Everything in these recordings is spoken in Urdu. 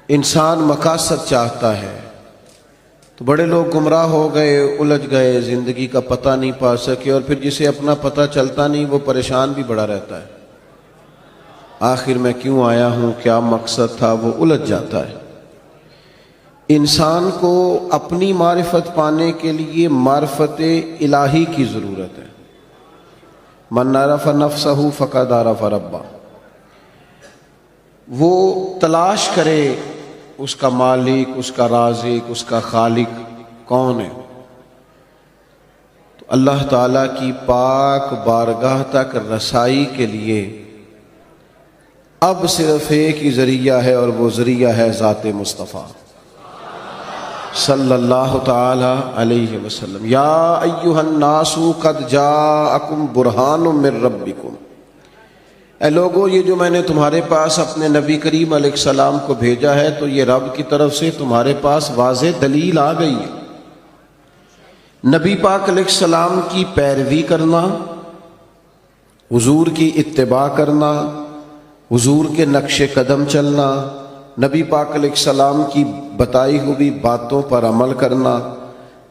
انسان مقاصد چاہتا ہے تو بڑے لوگ گمراہ ہو گئے، الجھ گئے، زندگی کا پتہ نہیں پا سکے، اور پھر جسے اپنا پتہ چلتا نہیں وہ پریشان بھی بڑا رہتا ہے۔ آخر میں کیوں آیا ہوں، کیا مقصد تھا، وہ الجھ جاتا ہے۔ انسان کو اپنی معرفت پانے کے لیے معرفت الہی کی ضرورت ہے۔ من عرف نفسہ فقد عرف ربہ، وہ تلاش کرے اس کا مالک، اس کا رازق، اس کا خالق کون ہے۔ تو اللہ تعالیٰ کی پاک بارگاہ تک رسائی کے لیے اب صرف ایک ہی ذریعہ ہے، اور وہ ذریعہ ہے ذات مصطفیٰ صلی اللہ تعالی علیہ وسلم۔ یا ایھا الناس قد جاءکم برہان من ربکم، اے لوگو یہ جو میں نے تمہارے پاس اپنے نبی کریم علیہ السلام کو بھیجا ہے تو یہ رب کی طرف سے تمہارے پاس واضح دلیل آ گئی ہے۔ نبی پاک علیہ السلام کی پیروی کرنا، حضور کی اتباع کرنا، حضور کے نقش قدم چلنا، نبی پاک علیہ السلام کی بتائی ہوئی باتوں پر عمل کرنا،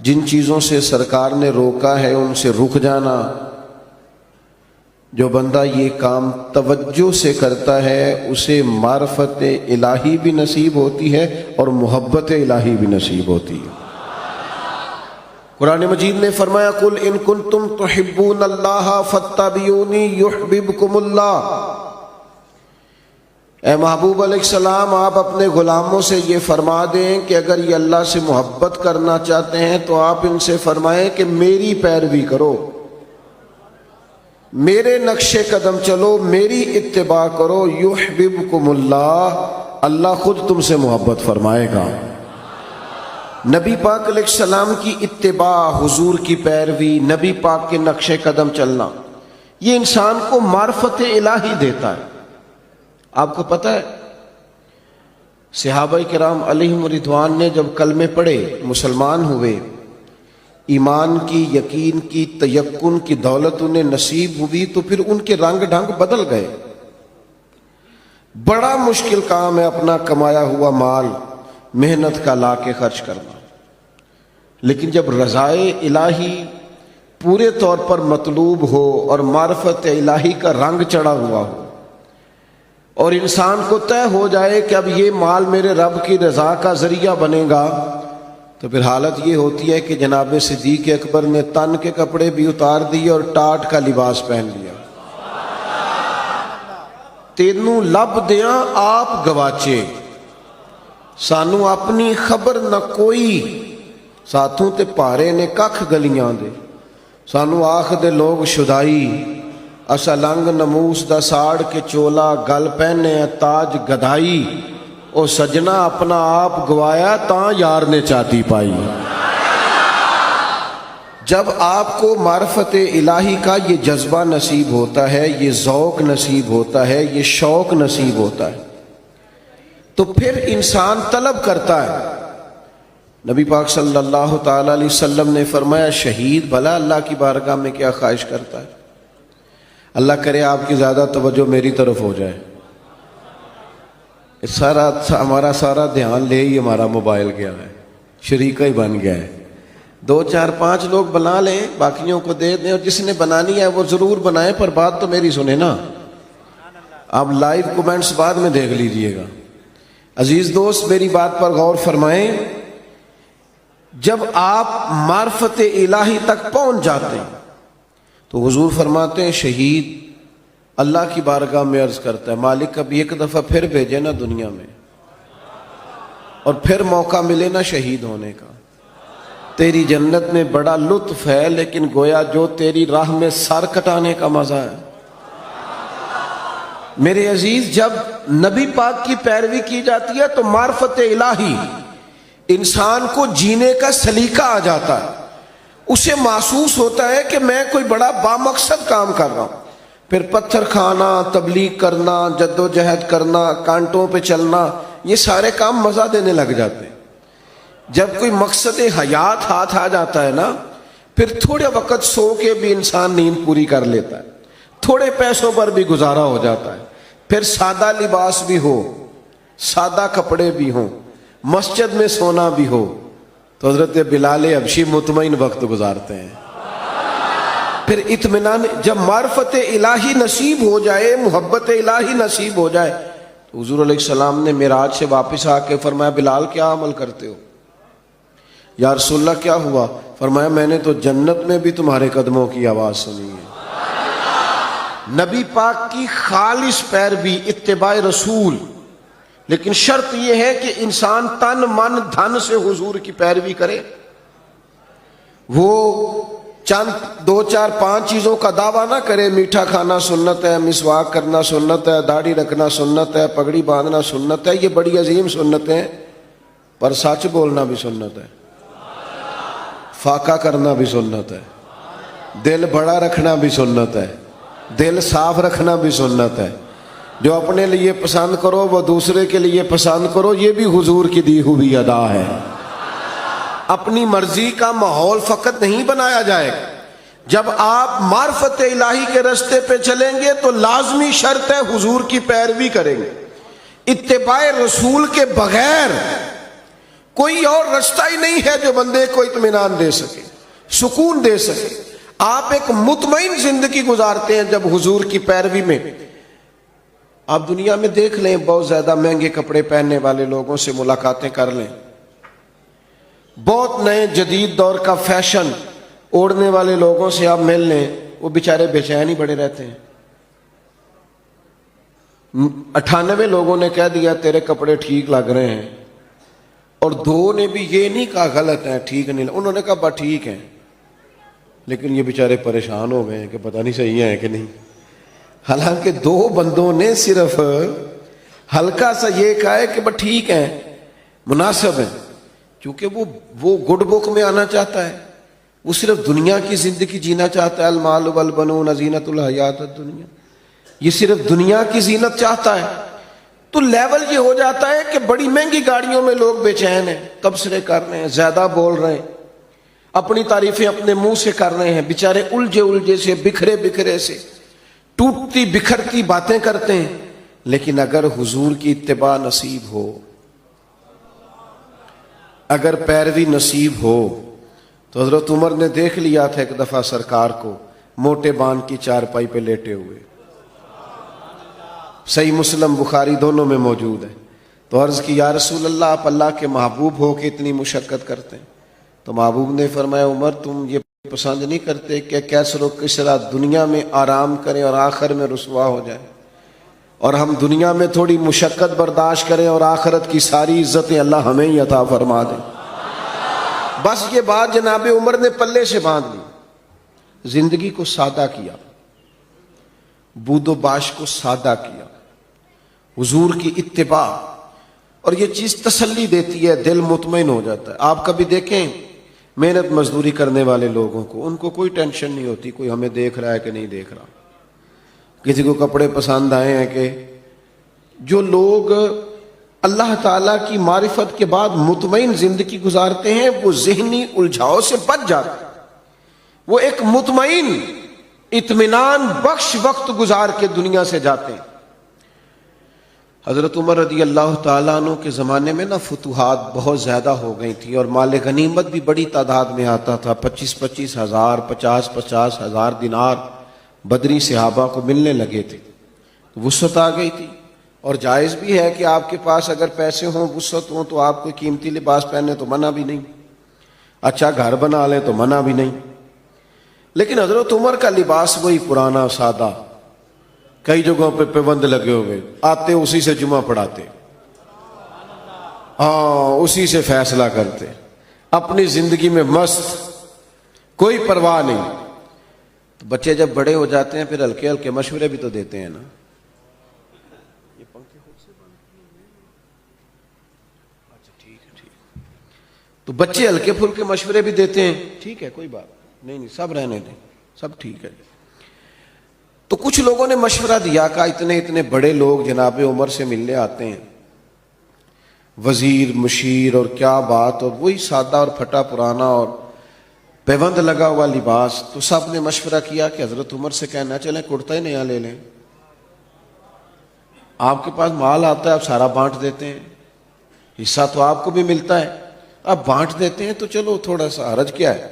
جن چیزوں سے سرکار نے روکا ہے ان سے رک جانا۔ جو بندہ یہ کام توجہ سے کرتا ہے اسے معرفت الہی بھی نصیب ہوتی ہے اور محبت الہی بھی نصیب ہوتی ہے۔ قرآن مجید نے فرمایا قل ان کنتم تحبون اللہ فاتبعونی یحببکم اللہ، اے محبوب علیہ السلام آپ اپنے غلاموں سے یہ فرما دیں کہ اگر یہ اللہ سے محبت کرنا چاہتے ہیں تو آپ ان سے فرمائیں کہ میری پیروی کرو، میرے نقش قدم چلو، میری اتباع کرو، یحببکم اللہ، اللہ خود تم سے محبت فرمائے گا۔ نبی پاک علیہ السلام کی اتباع، حضور کی پیروی، نبی پاک کے نقش قدم چلنا، یہ انسان کو معرفت الہی دیتا ہے۔ آپ کو پتہ ہے صحابہ کرام علیہم رضوان نے جب کلمے پڑھے، مسلمان ہوئے، ایمان کی، یقین کی، تیقن کی دولت انہیں نصیب ہوئی تو پھر ان کے رنگ ڈھنگ بدل گئے۔ بڑا مشکل کام ہے اپنا کمایا ہوا مال محنت کا لا کے خرچ کرنا، لیکن جب رضائے الہی پورے طور پر مطلوب ہو اور معرفت الہی کا رنگ چڑھا ہوا ہو اور انسان کو طے ہو جائے کہ اب یہ مال میرے رب کی رضا کا ذریعہ بنے گا، تو پھر حالت یہ ہوتی ہے کہ جناب صدیق اکبر نے تن کے کپڑے بھی اتار دیے اور ٹاٹ کا لباس پہن لیا۔ تینوں لب دیاں آپ گواچے، سانو اپنی خبر نہ کوئی، ساتھوں تے پارے نے ککھ گلیاں دے، سانو آکھ دے لوگ شدائی، اسا لنگ نموس دا ساڑ کے چولا، گل پہنے تاج گدائی، او سجنا اپنا آپ گوایا تاں یار نے چاتی پائی۔ جب آپ کو معرفت الہی کا یہ جذبہ نصیب ہوتا ہے، یہ ذوق نصیب ہوتا ہے، یہ شوق نصیب ہوتا ہے، تو پھر انسان طلب کرتا ہے۔ نبی پاک صلی اللہ تعالی علیہ وسلم نے فرمایا شہید بھلا اللہ کی بارگاہ میں کیا خواہش کرتا ہے؟ اللہ کرے آپ کی زیادہ توجہ میری طرف ہو جائے، ہمارا سارا دھیان لے ہی ہمارا موبائل گیا ہے، شریکہ ہی بن گیا ہے۔ 2 4 5 لوگ بنا لیں، باقیوں کو دے دیں، اور جس نے بنانی ہے وہ ضرور بنائیں، پر بات تو میری سنیں نا۔ آپ لائیو کومنٹس بعد میں دیکھ لیجئے گا۔ عزیز دوست میری بات پر غور فرمائیں، جب آپ معرفت الہی تک پہنچ جاتے ہیں تو حضور فرماتے ہیں شہید اللہ کی بارگاہ میں عرض کرتا ہے مالک اب ایک دفعہ پھر بھیجے نا دنیا میں، اور پھر موقع ملے نا شہید ہونے کا۔ تیری جنت میں بڑا لطف ہے، لیکن گویا جو تیری راہ میں سر کٹانے کا مزہ ہے۔ میرے عزیز جب نبی پاک کی پیروی کی جاتی ہے تو معرفت الہی انسان کو جینے کا سلیقہ آ جاتا ہے، اسے محسوس ہوتا ہے کہ میں کوئی بڑا بامقصد کام کر رہا ہوں۔ پھر پتھر کھانا، تبلیغ کرنا، جد و جہد کرنا، کانٹوں پہ چلنا، یہ سارے کام مزہ دینے لگ جاتے ہیں۔ جب کوئی مقصد حیات ہاتھ آ جاتا ہے نا، پھر تھوڑے وقت سو کے بھی انسان نیند پوری کر لیتا ہے، تھوڑے پیسوں پر بھی گزارا ہو جاتا ہے، پھر سادہ لباس بھی ہو، سادہ کپڑے بھی ہوں، مسجد میں سونا بھی ہو، تو حضرت بلال حبشی مطمئن وقت گزارتے ہیں۔ پھر اطمینان، جب معرفت الہی نصیب ہو جائے، محبت الہی نصیب ہو جائے، تو حضور علیہ السلام نے معراج سے واپس آ کے فرمایا بلال کیا عمل کرتے ہو؟ یا رسول اللہ کیا ہوا؟ فرمایا میں نے تو جنت میں بھی تمہارے قدموں کی آواز سنی ہے۔ نبی پاک کی خالص پیروی، اتباع رسول، لیکن شرط یہ ہے کہ انسان تن من دھن سے حضور کی پیروی کرے۔ وہ چند 2 4 5 چیزوں کا دعویٰ نہ کرے، میٹھا کھانا سنت ہے، مسواک کرنا سنت ہے، داڑھی رکھنا سنت ہے، پگڑی باندھنا سنت ہے، یہ بڑی عظیم سنتیں ہیں، پر سچ بولنا بھی سنت ہے، فاقہ کرنا بھی سنت ہے، دل بڑا رکھنا بھی سنت ہے، دل صاف رکھنا بھی سنت ہے۔ جو اپنے لیے پسند کرو وہ دوسرے کے لیے پسند کرو، یہ بھی حضور کی دی ہوئی ادا ہے۔ اپنی مرضی کا ماحول فقط نہیں بنایا جائے گا۔ جب آپ معرفت الہی کے راستے پہ چلیں گے تو لازمی شرط ہے حضور کی پیروی کریں گے۔ اتباع رسول کے بغیر کوئی اور رستہ ہی نہیں ہے جو بندے کو اطمینان دے سکے، سکون دے سکے۔ آپ ایک مطمئن زندگی گزارتے ہیں جب حضور کی پیروی میں۔ آپ دنیا میں دیکھ لیں، بہت زیادہ مہنگے کپڑے پہننے والے لوگوں سے ملاقاتیں کر لیں، بہت نئے جدید دور کا فیشن اوڑھنے والے لوگوں سے آپ مل لیں، وہ بیچارے بے چین ہی بڑے رہتے ہیں۔ 98 لوگوں نے کہہ دیا تیرے کپڑے ٹھیک لگ رہے ہیں، اور 2 نے بھی یہ نہیں کہا غلط ہیں، ٹھیک نہیں، انہوں نے کہا بس ٹھیک ہیں، لیکن یہ بیچارے پریشان ہو گئے ہیں کہ پتہ نہیں صحیح ہے کہ نہیں۔ حالانکہ 2 بندوں نے صرف ہلکا سا یہ کہا ہے کہ بس ٹھیک ہیں، مناسب ہیں، کیونکہ وہ گڈ بک میں آنا چاہتا ہے، وہ صرف دنیا کی زندگی جینا چاہتا ہے۔ المال والبنون زینت الحیات الدنیا، یہ صرف دنیا کی زینت چاہتا ہے۔ تو لیول یہ ہو جاتا ہے کہ بڑی مہنگی گاڑیوں میں لوگ بے چین ہیں، تبصرے کر رہے ہیں، زیادہ بول رہے ہیں، اپنی تعریفیں اپنے منہ سے کر رہے ہیں، بیچارے الجھے سے، بکھرے سے ٹوٹتی بکھرتی باتیں کرتے ہیں۔ لیکن اگر حضور کی اتباع نصیب ہو، اگر پیروی نصیب ہو، تو حضرت عمر نے دیکھ لیا تھا ایک دفعہ سرکار کو موٹے بان کی چارپائی پہ لیٹے ہوئے، صحیح مسلم بخاری دونوں میں موجود ہے۔ تو عرض کی یا رسول اللہ، آپ اللہ کے محبوب ہو کے اتنی مشقت کرتے ہیں؟ تو محبوب نے فرمایا عمر تم یہ پسند نہیں کرتے کہ کیسر و کسرا دنیا میں آرام کریں اور آخر میں رسوا ہو جائے، اور ہم دنیا میں تھوڑی مشقت برداشت کریں اور آخرت کی ساری عزتیں اللہ ہمیں ہی عطا فرما دیں۔ بس یہ بات جناب عمر نے پلے سے باندھ لی، زندگی کو سادہ کیا، بود و باش کو سادہ کیا، حضور کی اتباع، اور یہ چیز تسلی دیتی ہے، دل مطمئن ہو جاتا ہے۔ آپ کبھی دیکھیں محنت مزدوری کرنے والے لوگوں کو، ان کو کوئی ٹینشن نہیں ہوتی کوئی ہمیں دیکھ رہا ہے کہ نہیں دیکھ رہا، کسی کو کپڑے پسند آئے ہیں کہ۔ جو لوگ اللہ تعالیٰ کی معرفت کے بعد مطمئن زندگی گزارتے ہیں وہ ذہنی الجھاؤ سے بچ جاتے ہیں، وہ ایک مطمئن اطمینان بخش وقت گزار کے دنیا سے جاتے ہیں۔ حضرت عمر رضی اللہ تعالیٰ عنہ کے زمانے میں فتوحات بہت زیادہ ہو گئی تھی، اور مال غنیمت بھی بڑی تعداد میں آتا تھا، 25 ہزار 50 ہزار دینار بدری صحابہ کو ملنے لگے تھے۔ وسعت آ گئی تھی، اور جائز بھی ہے کہ آپ کے پاس اگر پیسے ہوں، وسعت ہوں، تو آپ کوئی قیمتی لباس پہنے تو منع بھی نہیں، اچھا گھر بنا لیں تو منع بھی نہیں۔ لیکن حضرت عمر کا لباس وہی پرانا سادہ، کئی جگہوں پہ پابند لگے ہوئے، آتے اسی سے جمعہ پڑھاتے، اسی سے فیصلہ کرتے، اپنی زندگی میں مست، کوئی پرواہ نہیں۔ تو بچے جب بڑے ہو جاتے ہیں پھر ہلکے ہلکے مشورے بھی تو دیتے ہیں نا۔ تو بچے ہلکے پھلکے مشورے بھی دیتے ہیں، ٹھیک ہے کوئی بات نہیں، سب رہنے دیں، سب ٹھیک ہے۔ تو کچھ لوگوں نے مشورہ دیا کہ اتنے بڑے لوگ جناب عمر سے ملنے آتے ہیں، وزیر مشیر اور کیا بات، اور وہی سادہ اور پھٹا پرانا اور پیوند لگا ہوا لباس۔ تو سب نے مشورہ کیا کہ حضرت عمر سے کہنا چلیں کرتا ہی نیا لے لیں۔ آپ کے پاس مال آتا ہے، آپ سارا بانٹ دیتے ہیں، حصہ تو آپ کو بھی ملتا ہے، آپ بانٹ دیتے ہیں، تو چلو تھوڑا سا حرج کیا ہے؟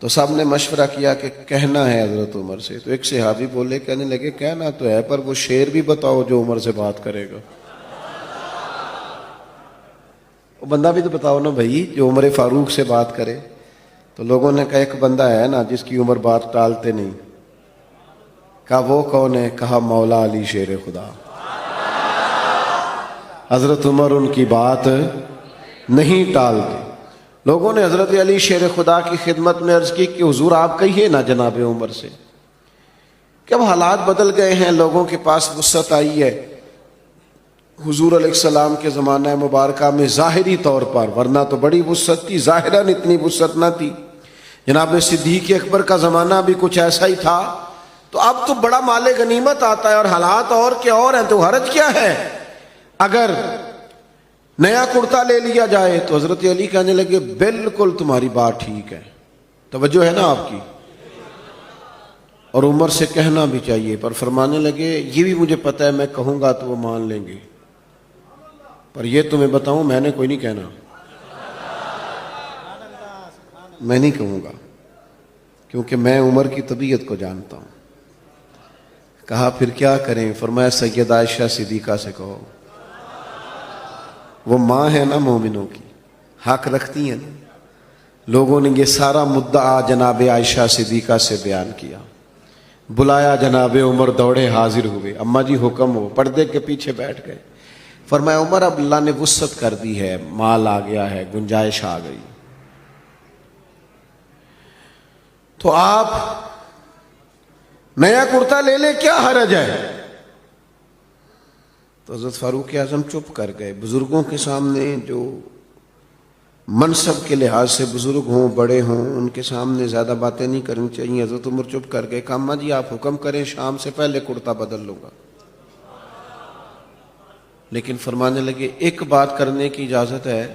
تو سب نے مشورہ کیا کہ کہنا ہے حضرت عمر سے. تو ایک صحابی بولے، کہنے لگے کہنا تو ہے، پر وہ شعر بھی بتاؤ جو عمر سے بات کرے گا. وہ بندہ بھی تو بتاؤ نا بھائی جو عمر فاروق سے بات کرے. تو لوگوں نے کہا ایک بندہ ہے نا جس کی عمر بات ٹالتے نہیں. کہا وہ کون ہے؟ کہا مولا علی شیر خدا. حضرت عمر ان کی بات نہیں ٹالتے. لوگوں نے حضرت علی شیر خدا کی خدمت میں عرض کی کہ حضور آپ کہیے نا جناب عمر سے کہ اب حالات بدل گئے ہیں، لوگوں کے پاس وسعت آئی ہے. حضور علیہ السلام کے زمانہ مبارکہ میں ظاہری طور پر، ورنہ تو بڑی وسعت تھی، ظاہراً اتنی وسعت نہ تھی. جناب صدیق اکبر کا زمانہ بھی کچھ ایسا ہی تھا. تو اب تو بڑا مال غنیمت آتا ہے اور حالات اور کے اور ہیں، تو حرج کیا ہے اگر نیا کرتا لے لیا جائے؟ تو حضرت علی کہنے لگے بالکل تمہاری بات ٹھیک ہے. توجہ ہے نا آپ کی؟ اور عمر سے کہنا بھی چاہیے. پر فرمانے لگے یہ بھی مجھے پتہ ہے میں کہوں گا تو وہ مان لیں گے، پر یہ تمہیں بتاؤں میں نے کوئی نہیں کہنا، میں نہیں کہوں گا، کیونکہ میں عمر کی طبیعت کو جانتا ہوں. کہا پھر کیا کریں؟ فرمایا سیدہ عائشہ صدیقہ سے کہو، وہ ماں ہے نا مومنوں کی، حق رکھتی ہیں نا. لوگوں نے یہ سارا مدعا جناب عائشہ صدیقہ سے بیان کیا. بلایا جناب عمر، دوڑے حاضر ہوئے. اماں جی حکم ہو. پردے کے پیچھے بیٹھ گئے. فرمایا عمر اب اللہ نے وسعت کر دی ہے، مال آ گیا ہے، گنجائش آ گئی، تو آپ نیا کرتا لے لے، کیا حرج ہے؟ تو حضرت فاروق اعظم چپ کر گئے. بزرگوں کے سامنے جو منصب کے لحاظ سے بزرگ ہوں، بڑے ہوں، ان کے سامنے زیادہ باتیں نہیں کرنی چاہیے. حضرت عمر چپ کر گئے. کہا اماں جی آپ حکم کریں، شام سے پہلے کرتا بدل لوں گا. لیکن فرمانے لگے ایک بات کرنے کی اجازت ہے،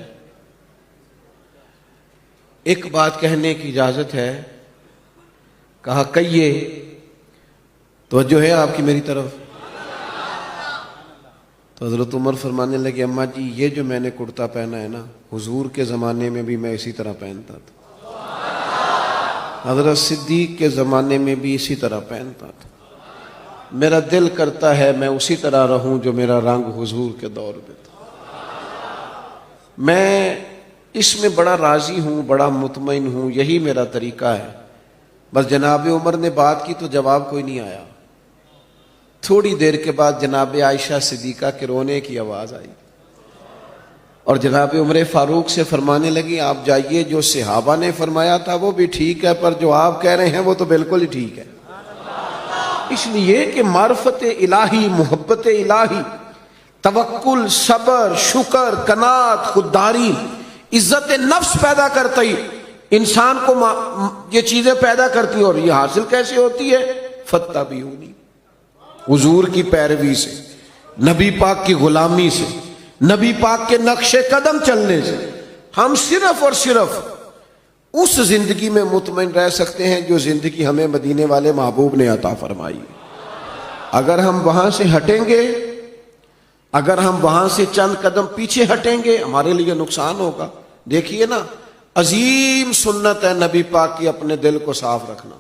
ایک بات کہنے کی اجازت ہے. کہا کہیے. توجہ ہے آپ کی میری طرف؟ تو حضرت عمر فرمانے لگے اماں جی یہ جو میں نے کرتا پہنا ہے نا، حضور کے زمانے میں بھی میں اسی طرح پہنتا تھا، حضرت صدیق کے زمانے میں بھی اسی طرح پہنتا تھا. میرا دل کرتا ہے میں اسی طرح رہوں جو میرا رنگ حضور کے دور میں تھا. میں اس میں بڑا راضی ہوں، بڑا مطمئن ہوں، یہی میرا طریقہ ہے. بس جناب عمر نے بات کی تو جواب کوئی نہیں آیا. تھوڑی دیر کے بعد جناب عائشہ صدیقہ کے رونے کی آواز آئی اور جناب عمر فاروق سے فرمانے لگی آپ جائیے، جو صحابہ نے فرمایا تھا وہ بھی ٹھیک ہے، پر جو آپ کہہ رہے ہیں وہ تو بالکل ہی ٹھیک ہے. اس لیے کہ معرفت الہی، محبت الہی، توکل، صبر، شکر، قناعت، خودداری، عزت نفس پیدا کرتی انسان کو یہ چیزیں پیدا کرتی. اور یہ حاصل کیسے ہوتی ہے؟ فاتبعونی، حضور کی پیروی سے، نبی پاک کی غلامی سے، نبی پاک کے نقش قدم چلنے سے. ہم صرف اور صرف اس زندگی میں مطمئن رہ سکتے ہیں جو زندگی ہمیں مدینے والے محبوب نے عطا فرمائی. اگر ہم وہاں سے ہٹیں گے، اگر ہم وہاں سے چند قدم پیچھے ہٹیں گے، ہمارے لیے نقصان ہوگا. دیکھیے نا، عظیم سنت ہے نبی پاک کی اپنے دل کو صاف رکھنا،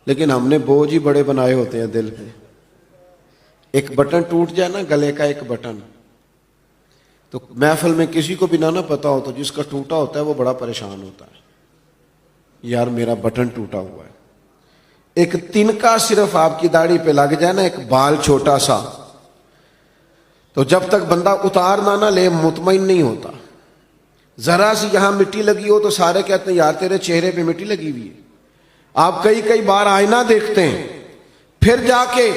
لیکن ہم نے بوجھ ہی بڑے بنائے ہوتے ہیں دل پہ. ایک بٹن ٹوٹ جائے نا، گلے کا ایک بٹن، تو محفل میں کسی کو بھی نہ پتا ہو تو جس کا ٹوٹا ہوتا ہے وہ بڑا پریشان ہوتا ہے، یار میرا بٹن ٹوٹا ہوا ہے. ایک تنکا صرف آپ کی داڑھی پہ لگ جائے نا، ایک بال چھوٹا سا، تو جب تک بندہ اتارنا نہ لے مطمئن نہیں ہوتا. ذرا سی یہاں مٹی لگی ہو تو سارے کہتے ہیں یار تیرے چہرے پہ مٹی لگی ہوئی ہے. آپ کئی بار آئینہ دیکھتے ہیں پھر جا کے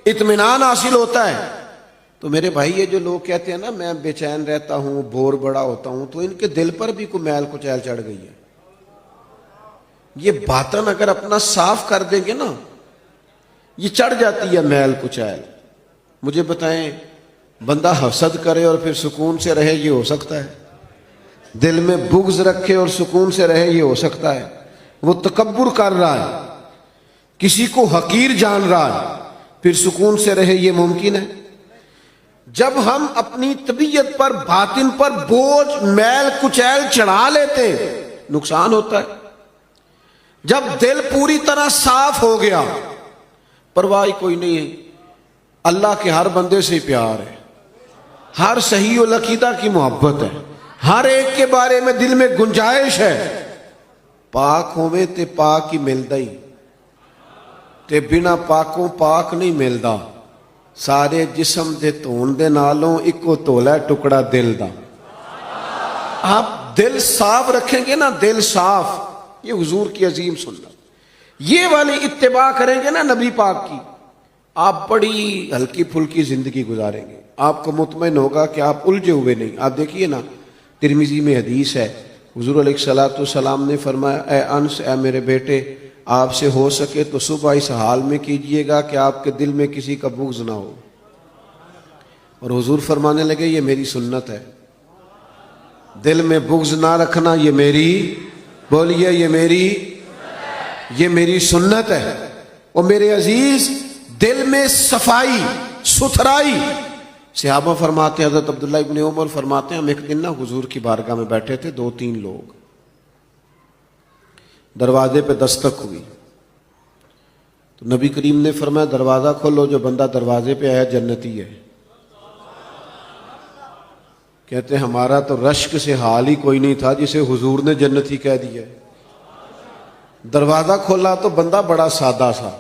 اطمینان حاصل ہوتا ہے. تو میرے بھائی یہ جو لوگ کہتے ہیں نا میں بے چین رہتا ہوں، بور بڑا ہوتا ہوں، تو ان کے دل پر بھی کوئی میل کچیل چڑھ گئی ہے. یہ باطن اگر اپنا صاف کر دیں گے نا، یہ چڑھ جاتی ہے میل کچیل. مجھے بتائیں بندہ حسد کرے اور پھر سکون سے رہے یہ ہو سکتا ہے؟ دل میں بغض رکھے اور سکون سے رہے یہ ہو سکتا ہے؟ وہ تکبر کر رہا ہے، کسی کو حقیر جان رہا ہے، پھر سکون سے رہے، یہ ممکن ہے؟ جب ہم اپنی طبیعت پر، باطن پر بوجھ، میل کچیل چڑھا لیتے ہیں، نقصان ہوتا ہے۔ جب دل پوری طرح صاف ہو گیا، پرواہ کوئی نہیں ہے، اللہ کے ہر بندے سے پیار ہے، ہر صحیح العقیدہ کی محبت ہے، ہر ایک کے بارے میں دل میں گنجائش ہے، پاک ہوئے تے پاک ہی ملدا ہی تے بنا پاکوں پاک نہیں ملدا، سارے جسم دے دھون دے نالوں اکو تولا ٹکڑا دل دا۔ آپ دل صاف رکھیں گے نا، دل صاف، یہ حضور کی عظیم سنت، یہ والی اتباع کریں گے نا نبی پاک کی، آپ بڑی ہلکی پھلکی زندگی گزاریں گے، آپ کو مطمئن ہوگا کہ آپ الجھے ہوئے نہیں۔ آپ دیکھیے نا، ترمذی میں حدیث ہے، حضور علیہ الصلوۃ والسلام نے فرمایا، اے انس، اے میرے بیٹے، آپ سے ہو سکے تو صبح اس حال میں کیجئے گا کہ آپ کے دل میں کسی کا بغض نہ ہو۔ اور حضور فرمانے لگے، یہ میری سنت ہے، دل میں بغض نہ رکھنا، یہ میری، بولیے، یہ میری سنت ہے۔ اور میرے عزیز، دل میں صفائی، ستھرائی، صحابہ فرماتے ہیں، حضرت عبداللہ ابن عمر فرماتے ہیں، ہم ایک دن نا حضور کی بارگاہ میں بیٹھے تھے، 2-3 لوگ، دروازے پہ دستک ہوئی تو نبی کریم نے فرمایا، دروازہ کھولو، جو بندہ دروازے پہ آیا جنتی ہے۔ کہتے ہیں ہمارا تو رشک سے حال ہی کوئی نہیں تھا جسے حضور نے جنتی کہہ دیا۔ دروازہ کھولا تو بندہ بڑا سادہ سا،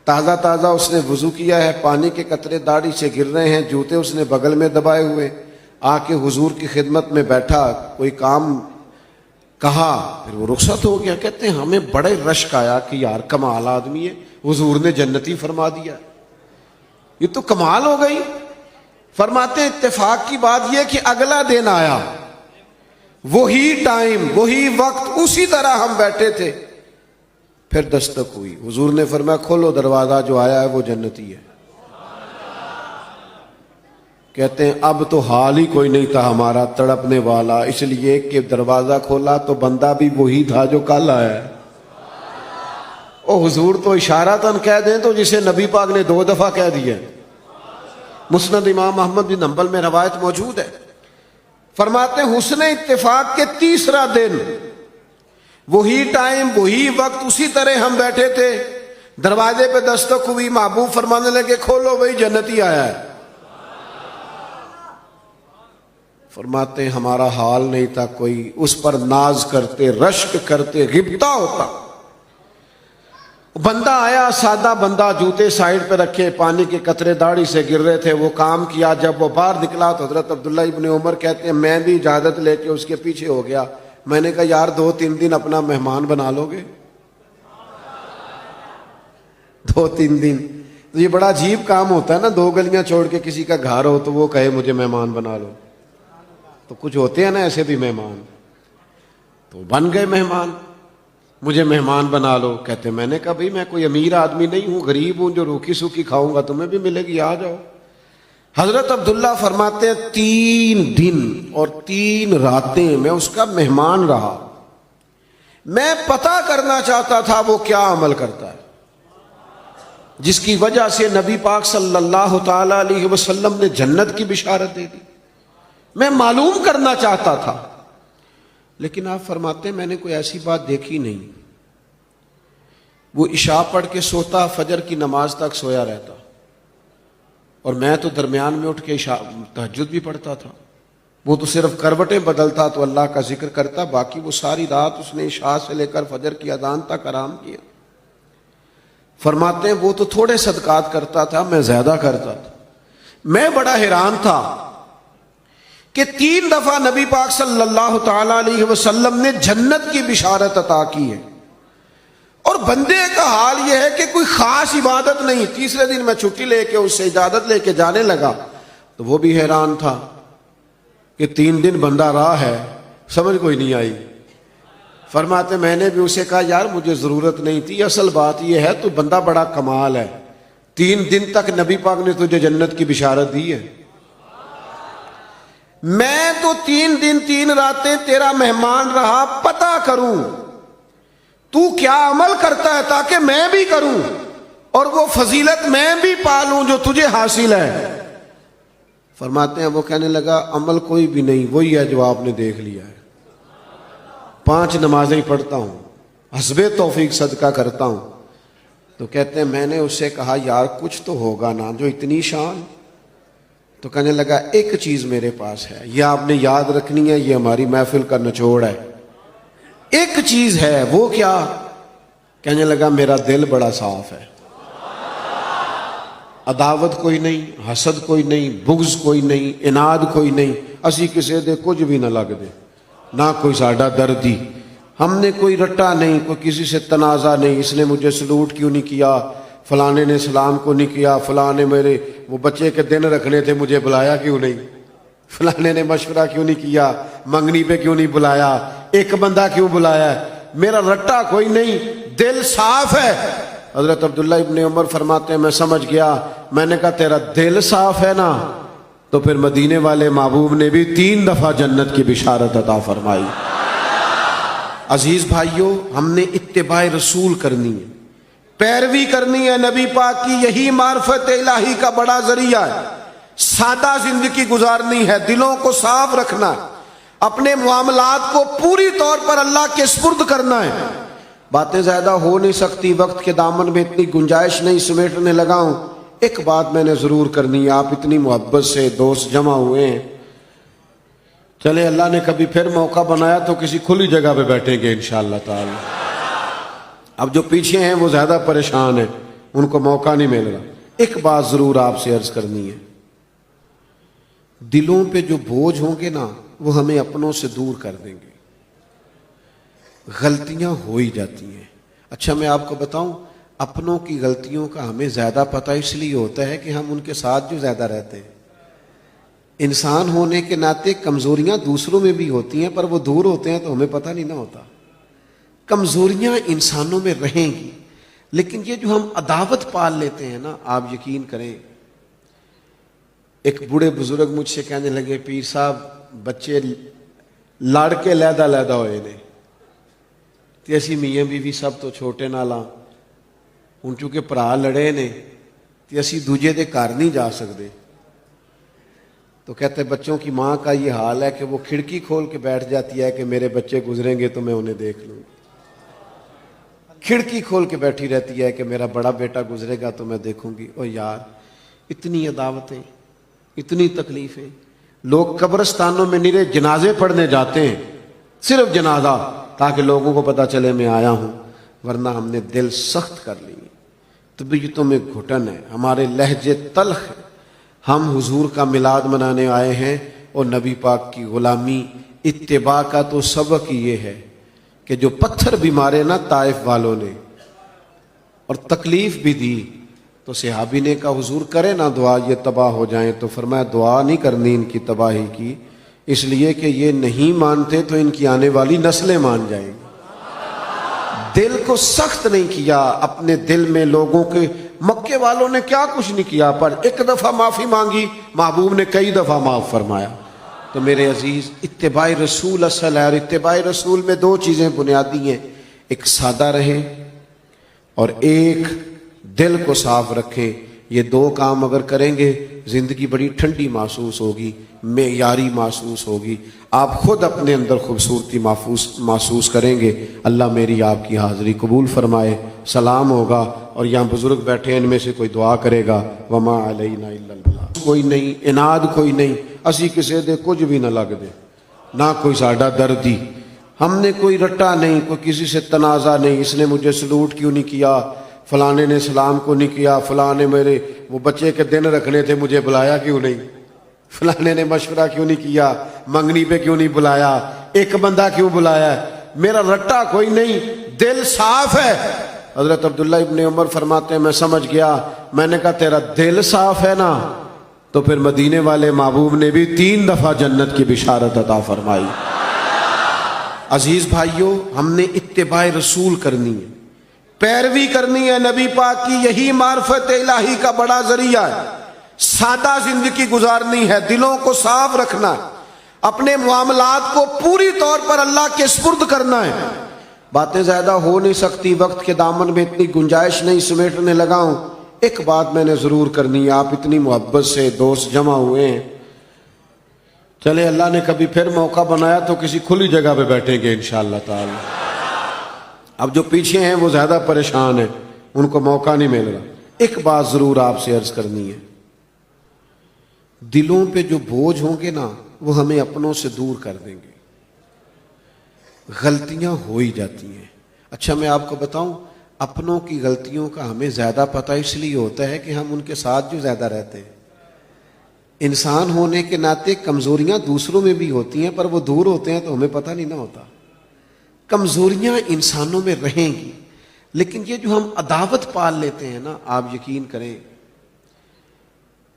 تازہ تازہ اس نے وضو کیا ہے، پانی کے قطرے داڑھی سے گر رہے ہیں، جوتے اس نے بغل میں دبائے ہوئے، آ کے حضور کی خدمت میں بیٹھا، کوئی کام کہا، پھر وہ رخصت ہو گیا۔ کہتے ہیں ہمیں بڑے رشک آیا کہ یار کمال آدمی ہے، حضور نے جنتی فرما دیا، یہ تو کمال ہو گئی۔ فرماتے ہیں اتفاق کی بات یہ کہ اگلا دن آیا، وہی ٹائم، وہی وقت، اسی طرح ہم بیٹھے تھے، پھر دستک ہوئی، حضور نے فرمایا کھولو دروازہ، جو آیا ہے وہ جنتی ہے۔ کہتے ہیں اب تو حال ہی کوئی نہیں تھا ہمارا تڑپنے والا، اس لیے کہ دروازہ کھولا تو بندہ بھی وہی تھا جو کل آیا ہے۔ او حضور تو اشارتاً کہہ دیں تو جسے نبی پاک نے 2 دفعہ کہہ دیا۔ مسند امام احمد بن حنبل میں روایت موجود ہے، فرماتے ہیں حسن اتفاق کے 3را دن، وہی ٹائم، وہی وقت، اسی طرح ہم بیٹھے تھے، دروازے پہ دستک ہوئی، محبوب فرمانے لگے کھولو، وہی جنتی آیا ہے۔ فرماتے ہیں ہمارا حال نہیں تھا کوئی، اس پر ناز کرتے، رشک کرتے، غبطہ ہوتا۔ بندہ آیا، سادہ بندہ، جوتے سائیڈ پہ رکھے، پانی کے قطرے داڑھی سے گر رہے تھے، وہ کام کیا، جب وہ باہر نکلا تو حضرت عبداللہ ابن عمر کہتے ہیں میں بھی اجازت لے کے اس کے پیچھے ہو گیا، میں نے کہا یار 2-3 دن اپنا مہمان بنا لو گے؟ 2-3 دن تو یہ بڑا عجیب کام ہوتا ہے نا، 2 گلیاں چھوڑ کے کسی کا گھر ہو تو وہ کہے مجھے مہمان بنا لو، تو کچھ ہوتے ہیں نا ایسے بھی مہمان، تو بن گئے مہمان، مجھے مہمان بنا لو۔ کہتے میں نے کہا بھئی میں کوئی امیر آدمی نہیں ہوں، غریب ہوں، جو روکھی سوکھی کھاؤں گا تمہیں بھی ملے گی، آ جاؤ۔ حضرت عبداللہ فرماتے ہیں 3 دن اور 3 راتیں میں اس کا مہمان رہا، میں پتہ کرنا چاہتا تھا وہ کیا عمل کرتا ہے، جس کی وجہ سے نبی پاک صلی اللہ تعالی علیہ وسلم نے جنت کی بشارت دے دی، میں معلوم کرنا چاہتا تھا۔ لیکن آپ فرماتے ہیں میں نے کوئی ایسی بات دیکھی نہیں، وہ عشاء پڑھ کے سوتا، فجر کی نماز تک سویا رہتا، اور میں تو درمیان میں اٹھ کے تہجد بھی پڑھتا تھا، وہ تو صرف کروٹیں بدلتا تو اللہ کا ذکر کرتا، باقی وہ ساری رات اس نے عشاء سے لے کر فجر کی اذان تک آرام کیا۔ فرماتے ہیں وہ تو تھوڑے صدقات کرتا تھا، میں زیادہ کرتا تھا۔ میں بڑا حیران تھا کہ 3 دفعہ نبی پاک صلی اللہ تعالی علیہ وسلم نے جنت کی بشارت عطا کی ہے، اور بندے کا حال یہ ہے کہ کوئی خاص عبادت نہیں۔ تیسرے دن میں چھٹی لے کے اس سے اجازت لے کے جانے لگا تو وہ بھی حیران تھا کہ 3 دن بندہ راہ ہے، سمجھ کوئی نہیں آئی۔ فرماتے میں نے بھی اسے کہا یار مجھے ضرورت نہیں تھی، اصل بات یہ ہے تو بندہ بڑا کمال ہے، 3 دن تک نبی پاک نے تجھے جنت کی بشارت دی ہے، میں تو 3 دن 3 راتیں تیرا مہمان رہا، پتہ کروں تو کیا عمل کرتا ہے تاکہ میں بھی کروں اور وہ فضیلت میں بھی پالوں جو تجھے حاصل ہے. فرماتے ہیں وہ کہنے لگا عمل کوئی بھی نہیں، وہی ہے جو آپ نے دیکھ لیا ہے. 5 نمازیں پڑھتا ہوں، حسب توفیق صدقہ کرتا ہوں. تو کہتے ہیں میں نے اس سے کہا یار کچھ تو ہوگا نا جو اتنی شان. تو کہنے لگا ایک چیز میرے پاس ہے، یہ آپ نے یاد رکھنی ہے، یہ ہماری محفل کا نچوڑ ہے. ایک چیز ہے، وہ کیا؟ کہنے لگا میرا دل بڑا صاف ہے، عداوت کوئی نہیں، حسد کوئی نہیں، بغض کوئی نہیں، اناد کوئی نہیں. اسی کسی دے کچھ بھی نہ لگ دے، نہ کوئی ساڈا دردی. ہم نے کوئی رٹا نہیں، کوئی کسی سے تنازع نہیں. اس نے مجھے سلوٹ کیوں نہیں کیا، فلانے نے سلام کو نہیں کیا، فلانے میرے وہ بچے کے دن رکھنے تھے مجھے بلایا کیوں نہیں، فلانے نے مشورہ کیوں نہیں کیا، منگنی پہ کیوں نہیں بلایا، ایک بندہ کیوں بلایا. میرا رٹا کوئی نہیں، دل صاف ہے. حضرت عبداللہ ابن عمر فرماتے ہیں میں سمجھ گیا. میں نے کہا تیرا دل صاف ہے نا، تو پھر مدینے والے محبوب نے بھی 3 دفعہ جنت کی بشارت عطا فرمائی. عزیز بھائیوں، ہم نے اتباع رسول کرنی ہے، پیروی کرنی ہے نبی پاک کی. یہی معرفت الہی کا بڑا ذریعہ ہے. سادہ زندگی گزارنی ہے، دلوں کو صاف رکھنا ہے، اپنے معاملات کو پوری طور پر اللہ کے سپرد کرنا ہے. باتیں زیادہ ہو نہیں سکتی، وقت کے دامن میں اتنی گنجائش نہیں سمیٹنے لگا ہوں. ایک بات میں نے ضرور کرنی ہے، آپ اتنی محبت سے دوست جمع ہوئے ہیں، چلے اللہ نے کبھی پھر موقع بنایا تو کسی کھلی جگہ پہ بیٹھیں گے انشاءاللہ تعالی. اب جو پیچھے ہیں وہ زیادہ پریشان ہیں، ان کو موقع نہیں مل رہا. ایک بات ضرور آپ سے عرض کرنی ہے، دلوں پہ جو بوجھ ہوں گے نا وہ ہمیں اپنوں سے دور کر دیں گے. غلطیاں ہو ہی جاتی ہیں. اچھا میں آپ کو بتاؤں، اپنوں کی غلطیوں کا ہمیں زیادہ پتہ اس لیے ہوتا ہے کہ ہم ان کے ساتھ جو زیادہ رہتے ہیں. انسان ہونے کے ناطے کمزوریاں دوسروں میں بھی ہوتی ہیں، پر وہ دور ہوتے ہیں تو ہمیں پتہ نہیں نہ ہوتا. کمزوریاں انسانوں میں رہیں گی، لیکن یہ جو ہم عداوت پال لیتے ہیں نا، آپ یقین کریں. ایک بوڑھے بزرگ مجھ سے کہنے لگے پیر صاحب بچے لڑ کے لیدا لیدا ہوئے نے تے اسی میاں بیوی سب تو چھوٹے نالاں ہن چونکہ بھرا لڑے نے تے اسی دوجے دے گھر نہیں جا سکتے. تو کہتے بچوں کی ماں کا یہ حال ہے کہ وہ کھڑکی کھول کے بیٹھ جاتی ہے کہ میرے بچے گزریں گے تو میں انہیں دیکھ لوں. کھڑکی کھول کے بیٹھی رہتی ہے کہ میرا بڑا بیٹا گزرے گا تو میں دیکھوں گی. او یار، اتنی عداوتیں، اتنی تکلیفیں. لوگ قبرستانوں میں نرے جنازے پڑھنے جاتے ہیں، صرف جنازہ، تاکہ لوگوں کو پتہ چلے میں آیا ہوں. ورنہ ہم نے دل سخت کر لی، طبیعتوں میں گھٹن ہے، ہمارے لہجے تلخ ہیں. ہم حضور کا میلاد منانے آئے ہیں اور نبی پاک کی غلامی. اتباع کا تو سبق یہ ہے کہ جو پتھر بھی مارے نا طائف والوں نے اور تکلیف بھی دی، تو صحابی نے کہا حضور کرے نا دعا یہ تباہ ہو جائیں. تو فرمایا دعا نہیں کرنی ان کی تباہی کی، اس لیے کہ یہ نہیں مانتے تو ان کی آنے والی نسلیں مان جائیں گی. دل کو سخت نہیں کیا اپنے دل میں. لوگوں کے مکے والوں نے کیا کچھ نہیں کیا، پر ایک دفعہ معافی مانگی، محبوب نے کئی دفعہ معاف فرمایا. تو میرے عزیز، اتباع رسول اصل ہے، اور اتباع رسول میں 2 چیزیں بنیادی ہیں. ایک سادہ رہے اور ایک دل کو صاف رکھیں. یہ 2 کام اگر کریں گے زندگی بڑی ٹھنڈی محسوس ہوگی، معیاری محسوس ہوگی. آپ خود اپنے اندر خوبصورتی محسوس کریں گے. اللہ میری آپ کی حاضری قبول فرمائے. سلام ہوگا اور یہاں بزرگ بیٹھے ہیں، ان میں سے کوئی دعا کرے گا. وما علینا الا البلاغ. کوئی نہیں، اناد کوئی نہیں، اسی کسی دے کچھ بھی نہ لگ دے، نہ کوئی ساڈا دردی. ہم نے کوئی رٹا نہیں، کوئی کسی سے تنازع نہیں. اس نے مجھے سلوٹ کیوں نہیں کیا، فلانے نے سلام کو نہیں کیا، فلانے میرے وہ بچے کے دن رکھنے تھے مجھے بلایا کیوں نہیں، فلانے نے مشورہ کیوں نہیں کیا، منگنی پہ کیوں نہیں بلایا، ایک بندہ کیوں بلایا. میرا رٹا کوئی نہیں، دل صاف ہے. حضرت عبداللہ ابن عمر فرماتے ہیں میں سمجھ گیا. میں نے کہا تیرا دل صاف ہے نا، تو پھر مدینے والے محبوب نے بھی 3 دفعہ جنت کی بشارت عطا فرمائی. عزیز بھائیوں، ہم نے اتباع رسول کرنی ہے، پیروی کرنی ہے نبی پاک کی. یہی معرفت الہی کا بڑا ذریعہ ہے. سادہ زندگی گزارنی ہے، دلوں کو صاف رکھنا ہے، اپنے معاملات کو پوری طور پر اللہ کے سپرد کرنا ہے. باتیں زیادہ ہو نہیں سکتی، وقت کے دامن میں اتنی گنجائش نہیں سمیٹنے لگا ہوں۔ ایک بات میں نے ضرور کرنی ہے، آپ اتنی محبت سے دوست جمع ہوئے ہیں، چلے اللہ نے کبھی پھر موقع بنایا تو کسی کھلی جگہ پہ بیٹھیں گے انشاءاللہ تعالی۔ اب جو پیچھے ہیں وہ زیادہ پریشان ہیں، ان کو موقع نہیں مل رہا۔ ایک بات ضرور آپ سے عرض کرنی ہے، دلوں پہ جو بوجھ ہوں گے نا وہ ہمیں اپنوں سے دور کر دیں گے۔ غلطیاں ہو ہی جاتی ہیں۔ اچھا میں آپ کو بتاؤں، اپنوں کی غلطیوں کا ہمیں زیادہ پتہ اس لیے ہوتا ہے کہ ہم ان کے ساتھ جو زیادہ رہتے ہیں۔ انسان ہونے کے ناطے کمزوریاں دوسروں میں بھی ہوتی ہیں، پر وہ دور ہوتے ہیں تو ہمیں پتہ نہیں نہ ہوتا۔ کمزوریاں انسانوں میں رہیں گی، لیکن یہ جو ہم عداوت پال لیتے ہیں نا، آپ یقین کریں،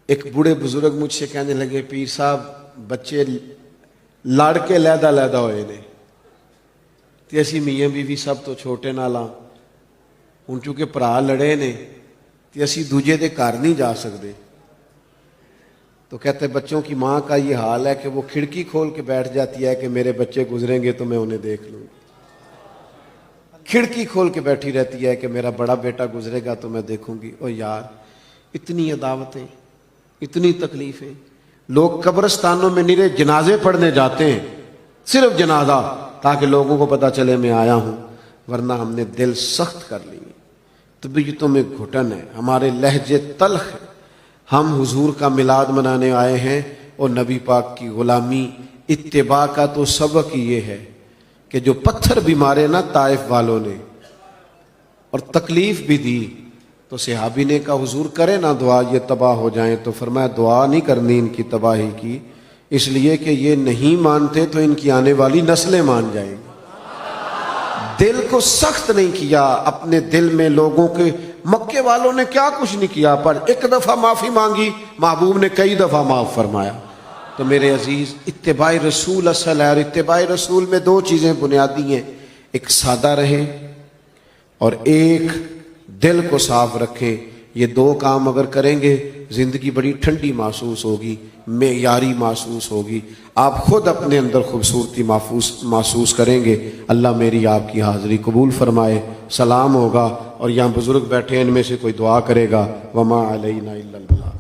ایک بوڑھے بزرگ مجھ سے کہنے لگے، پیر صاحب بچے لڑ کے لیدا لیدا ہوئے نے تے اسی میاں بیوی سب تو چھوٹے نالاں ہن چونکہ بھرا لڑے نے تے اسی دوجے دے گھر نہیں جا سکتے۔ تو کہتے بچوں کی ماں کا یہ حال ہے کہ وہ کھڑکی کھول کے بیٹھ جاتی ہے کہ میرے بچے گزریں گے تو میں انہیں دیکھ لوں گی، کھڑکی کھول کے بیٹھی رہتی ہے کہ میرا بڑا بیٹا گزرے گا تو میں دیکھوں گی۔ او یار، اتنی عداوتیں، اتنی تکلیفیں۔ لوگ قبرستانوں میں نرے جنازے پڑھنے جاتے ہیں، صرف جنازہ، تاکہ لوگوں کو پتہ چلے میں آیا ہوں، ورنہ ہم نے دل سخت کر لی، طبیعتوں میں گھٹن ہے، ہمارے لہجے تلخ ہیں۔ ہم حضور کا میلاد منانے آئے ہیں اور نبی پاک کی غلامی اتباع کا تو سبق یہ ہے کہ جو پتھر بھی مارے نا طائف والوں نے اور تکلیف بھی دی، تو صحابی نے کہا حضور کرے نا دعا یہ تباہ ہو جائیں، تو فرمایا دعا نہیں کرنی ان کی تباہی کی، اس لیے کہ یہ نہیں مانتے تو ان کی آنے والی نسلیں مان جائیں گی۔ دل کو سخت نہیں کیا اپنے دل میں لوگوں کے۔ مکے والوں نے کیا کچھ نہیں کیا، پر ایک دفعہ معافی مانگی، محبوب نے کئی دفعہ معاف فرمایا۔ تو میرے عزیز، اتباع رسول اصل ہے، اور اتباع رسول میں دو چیزیں بنیادی ہیں، ایک سادہ رہے اور ایک دل کو صاف رکھیں۔ یہ دو کام اگر کریں گے زندگی بڑی ٹھنڈی محسوس ہوگی، معیاری محسوس ہوگی، آپ خود اپنے اندر خوبصورتی محسوس کریں گے۔ اللہ میری آپ کی حاضری قبول فرمائے۔ سلام ہوگا اور یہاں بزرگ بیٹھے ہیں، ان میں سے کوئی دعا کرے گا۔ وما علینا الا البلاغ۔